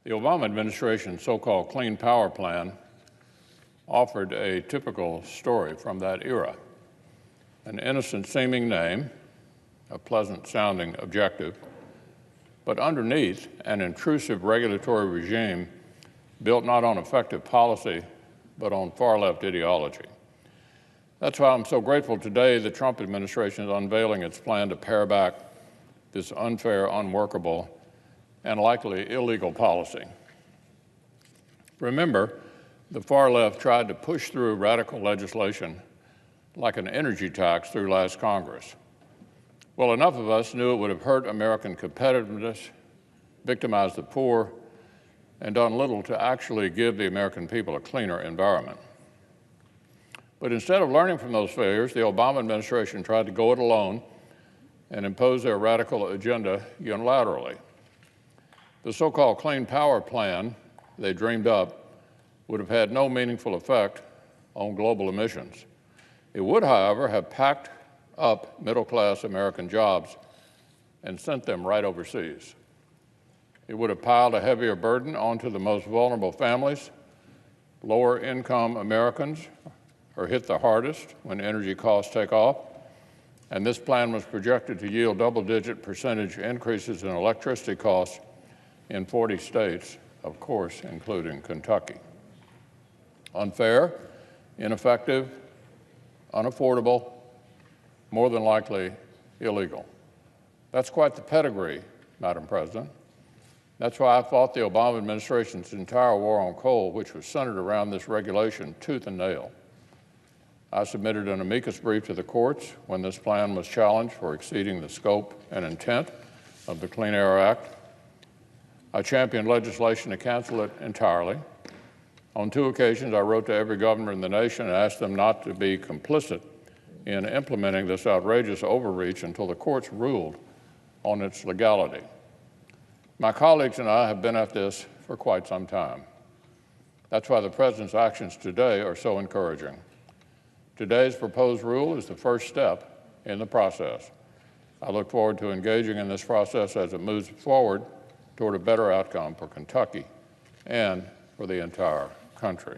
The Obama administration's so-called Clean Power Plan offered a typical story from that era. An innocent-seeming name, a pleasant-sounding objective, but underneath an intrusive regulatory regime built not on effective policy, but on far-left ideology. That's why I'm so grateful today the Trump administration is unveiling its plan to pare back this unfair, unworkable, and likely illegal policy. Remember, the far left tried to push through radical legislation like an energy tax through last Congress. Well, enough of us knew it would have hurt American competitiveness, victimized the poor, and done little to actually give the American people a cleaner environment. But instead of learning from those failures, the Obama administration tried to go it alone and impose their radical agenda unilaterally. The so-called Clean Power Plan they dreamed up would have had no meaningful effect on global emissions. It would, however, have packed up middle-class American jobs and sent them right overseas. It would have piled a heavier burden onto the most vulnerable families. Lower-income Americans are hit the hardest when energy costs take off, and this plan was projected to yield double-digit percentage increases in electricity costs in 40 states, of course, including Kentucky. Unfair, ineffective, unaffordable, more than likely illegal. That's quite the pedigree, Madam President. That's why I fought the Obama administration's entire war on coal, which was centered around this regulation, tooth and nail. I submitted an amicus brief to the courts when this plan was challenged for exceeding the scope and intent of the Clean Air Act. I championed legislation to cancel it entirely. On 2 occasions, I wrote to every governor in the nation and asked them not to be complicit in implementing this outrageous overreach until the courts ruled on its legality. My colleagues and I have been at this for quite some time. That's why the President's actions today are so encouraging. Today's proposed rule is the first step in the process. I look forward to engaging in this process as it moves forward toward a better outcome for Kentucky and for the entire country.